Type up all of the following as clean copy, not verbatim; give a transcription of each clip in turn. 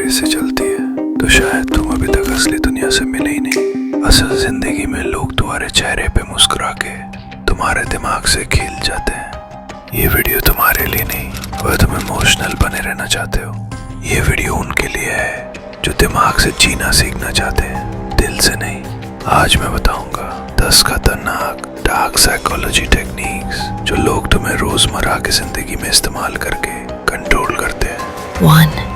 आगे से चलती है तो शायद तुम अभी तक असली दुनिया से मिले ही नहीं। असल जिंदगी में लोग तुम्हारे चेहरे पे मुस्कुरा के तुम्हारे दिमाग से खेल जाते हैं। ये वीडियो तुम्हारे लिए नहीं, वह तुम इमोशनल बने रहना चाहते हो। ये वीडियो उनके लिए है जो दिमाग से जीना सीखना चाहते हैं, दिल से नहीं। आज मैं बताऊंगा 10 खतरनाक डार्क साइकोलॉजी टेक्निक्स जो लोग तुम्हें रोजमर्रा की जिंदगी में इस्तेमाल करके कंट्रोल करते हैं। 1.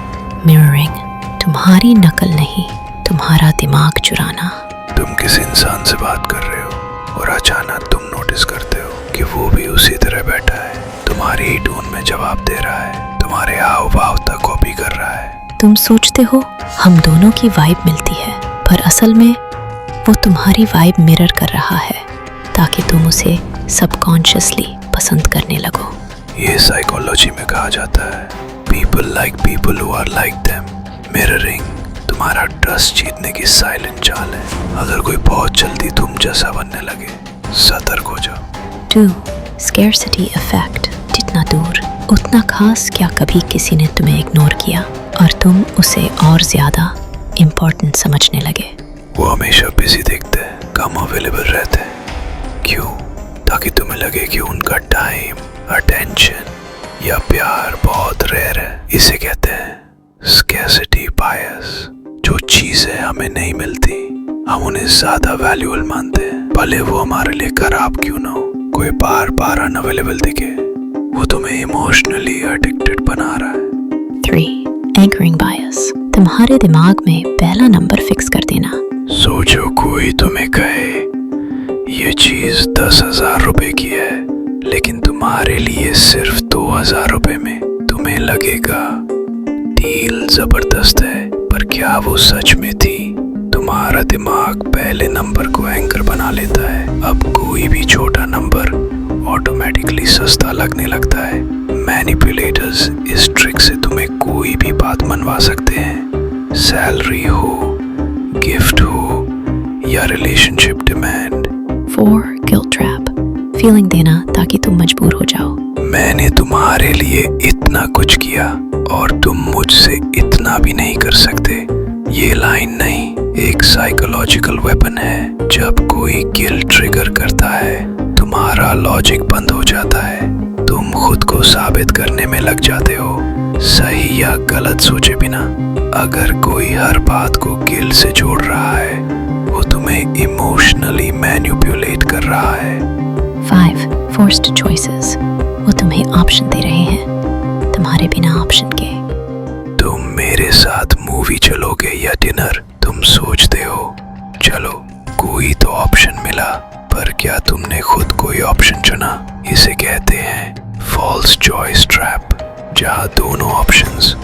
मिररिंग, तुम्हारी नकल नहीं, तुम्हारा दिमाग चुराना। तुम किसी इंसान से बात कर रहे हो और अचानक तुम नोटिस करते हो कि वो भी उसी तरह बैठा है, तुम्हारी ही टोन में जवाब दे रहा है, तुम्हारे हाव भाव तक कॉपी कर रहा है। तुम सोचते हो हम दोनों की वाइब मिलती है, पर असल में वो तुम्हारी वाइब मिरर कर रहा है ताकि तुम उसे सबकॉन्शियसली पसंद करने लगो। ये साइकोलॉजी में कहा जाता है people like people who are like them. Mirroring तुम्हारा ट्रस्ट जीतने की साइलेंट चाल है। अगर कोई बहुत जल्दी तुम जैसा बनने लगे, सतर्क हो जाओ। 2. स्कैरसिटी इफेक्ट, जितना दूर उतना खास। क्या कभी किसी ने तुम्हें इग्नोर किया और तुम उसे और ज्यादा इम्पोर्टेंट समझने लगे? वो हमेशा बिजी दिखते हैं, कम अवेलेबल रहते हैं। क्यों? ताकि तुम्हें लगे कि उनका टाइम, अटेंशन या प्यार बहुत रेयर है। इसे कहते हैं स्कैरसिटी बायस। जो चीजें हमें नहीं मिलती, हम उन्हें ज्यादा वैल्यूएबल मानते हैं, भले वो हमारे लिए खराब क्यों ना हो। कोई बार बार अनअवेलेबल दिखे, वो तुम्हें इमोशनली एडिक्टेड बना रहा है। 3. एंकरिंग बायस, तुम्हारे दिमाग में पहला नंबर फिक्स कर देना। सोचो कोई तुम्हें कहे ये चीज 10,000 रुपए की है, लेकिन तुम्हारे लिए सिर्फ 2,000 रुपए में। तुम्हें लगेगा डील जबरदस्त है, पर क्या वो सच में थी? तुम्हारा दिमाग पहले नंबर को एंकर बना लेता है। अब कोई भी छोटा नंबर ऑटोमेटिकली सस्ता लगने लगता है। मैनिपुलेटर्स इस ट्रिक से तुम्हें कोई भी बात मनवा सकते हैं, सैलरी हो, गिफ्ट हो या relationship demand. 4. Guilt trap, feeling देना ताकि तुम मजबूर हो जाओ। मैंने तुम्हारे लिए इतना कुछ किया और तुम मुझसे इतना भी नहीं कर सकते। ये लाइन नहीं, एक साइकोलॉजिकल वेपन है। जब कोई गिल्ट ट्रिगर करता है, तुम्हारा लॉजिक बंद हो जाता है। तुम खुद को साबित करने में लग जाते हो, सही या गलत सोचे बिना। अगर कोई हर बात को गिल्ट से जोड़ रहा है, वो तुम्हें इमोशनली मैनिपुलेट कर रहा है। 5. फोर्स्ड चॉइसेस, वो तुम्हें ऑप्शन दे रहे हैं तुम्हारे बिना ऑप्शन के। तुम मेरे साथ मूवी चलोगे या डिनर? तुम सोचते हो चलो कोई तो ऑप्शन मिला, पर क्या तुमने खुद कोई ऑप्शन चुना? इसे कहते हैं फॉल्स चॉइस ट्रैप, जहाँ दोनों ऑप्शंस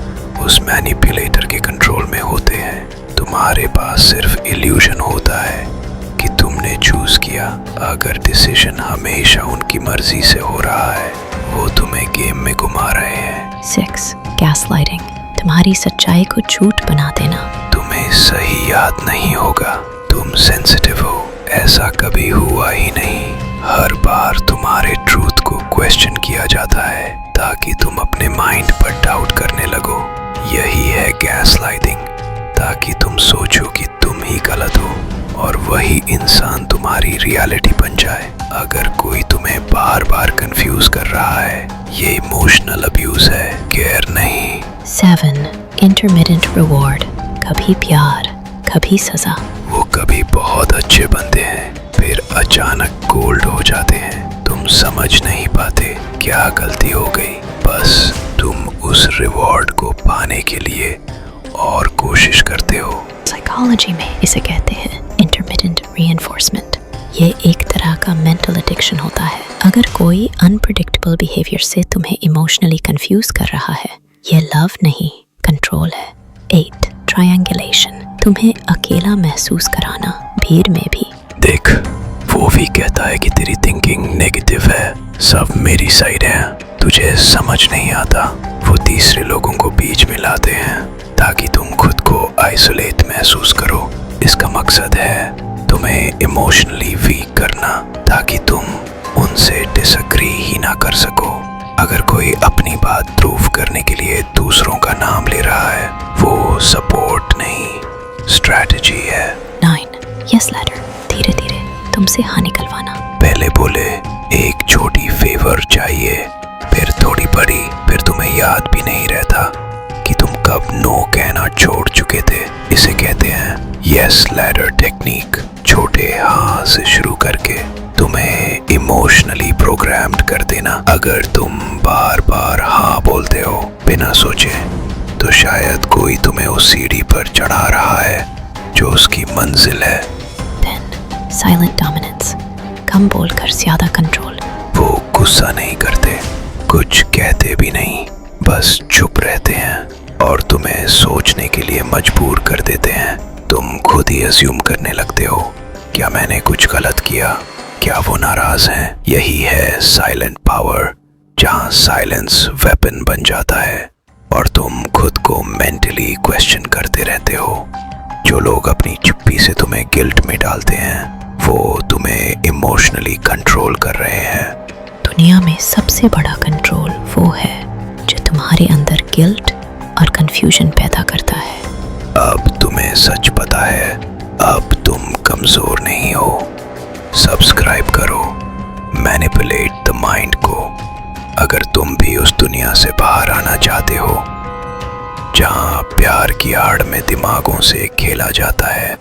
उस मैनिपुलेटर के कंट्रोल में होते हैं। तुम्हारे पास सिर्फ इल्यूजन होता है कि तुमने चूज किया। अगर डिसीजन हमेशा उनकी मर्जी से हो रहा है, वो तुम्हें गेम में घुमा रहे हैं। 6. गैसलाइटिंग, तुम्हारी सच्चाई को झूठ बना देना। तुम्हें सही याद नहीं होगा, तुम सेंसिटिव हो, ऐसा कभी हुआ ही नहीं। हर बार तुम्हारे ट्रूथ को क्वेश्चन किया जाता है ताकि तुम अपने माइंड पर डाउट करने लगो। यही है गैसलाइटिंग, ताकि तुम सोचो कि तुम ही गलत हो और वही इंसान तुम्हारी रियलिटी बन जाए। अगर कोई तुम्हें बार बार कंफ्यूज कर रहा है, ये इमोशनल अब्यूज है, केयर नहीं। 7. इंटरमिटेंट रिवॉर्ड, कभी प्यार कभी सजा। वो कभी बहुत अच्छे बनते हैं, फिर अचानक कोल्ड हो जाते हैं। तुम समझ नहीं पाते क्या गलती हो गई, बस तुम उस रिवॉर्ड को पाने के लिए और कोशिश करते हो। साइकोलॉजी में इसे कहते हैं इंटरमिटेंट रीइंफोर्समेंट। ये एक तरह का मेंटल एडिक्शन होता है। अगर कोई अनप्रेडिक्टेबल बिहेवियर से तुम्हें इमोशनली कंफ्यूज कर रहा है, ये लव नहीं कंट्रोल है। 8. ट्रायंगुलेशन, तुम्हें अकेला महसूस कराना, भीड़ में भी। देख, वो भी कहता है कि तेरी थिंकिंग नेगेटिव है, सब मेरी साइड है, तुझे समझ नहीं आता। वो तीसरे लोगों को बीच में लाते हैं ताकि तुम खुद को आइसोलेट महसूस करो। इसका मकसद है तुम्हें इमोशनली वीक करना ताकि तुम उनसे डिसएग्री ही ना कर सको। अगर कोई अपनी बात प्रूव करने के लिए दूसरों का नाम ले रहा है, वो सपोर्ट नहीं, स्ट्रैटेजी है। 9. यस लैडर, धीरे धीरे तुमसे हाँ निकलवाना। पहले बोले एक छोटी फेवर चाहिए, फिर थोड़ी बड़ी, फिर तुम्हें याद भी नहीं रहता कि तुम कब नो कहना छोड़ चुके थे। इसे कहते हैं यस लैडर टेक्निक। छोटे हाँ से शुरू करके तुम्हें इमोशनली प्रोग्राम्ड कर देना। अगर तुम बार बार हाँ बोलते हो बिना सोचे, तो शायद कोई तुम्हें उस सीढ़ी पर चढ़ा रहा है जो उसकी मंजिल है। 10. साइलेंट डोमिनेंस, कम बोलकर ज्यादा कंट्रोल। वो गुस्सा नहीं करते, कुछ कहते भी नहीं, बस चुप रहते हैं और तुम्हें सोचने के लिए मजबूर कर देते हैं। तुम खुद ही अज्यूम करने लगते हो, क्या मैंने कुछ गलत किया, क्या वो नाराज हैं। यही है साइलेंट पावर, जहाँ साइलेंस वेपन बन जाता है और तुम खुद को मेंटली क्वेश्चन करते रहते हो। जो लोग अपनी चुप्पी से तुम्हें गिल्ट में डालते हैं, वो तुम्हें इमोशनली कंट्रोल कर रहे हैं। दुनिया में सबसे बड़ा कंट्रोल वो है जो तुम्हारे अंदर गिल्ट और कंफ्यूजन पैदा करता है। अब तुम्हें सच पता है, अब तुम कमजोर नहीं हो। सब्सक्राइब करो मैनिपुलेट द माइंड को, अगर तुम भी उस दुनिया से बाहर आना चाहते हो जहां प्यार की आड़ में दिमागों से खेला जाता है।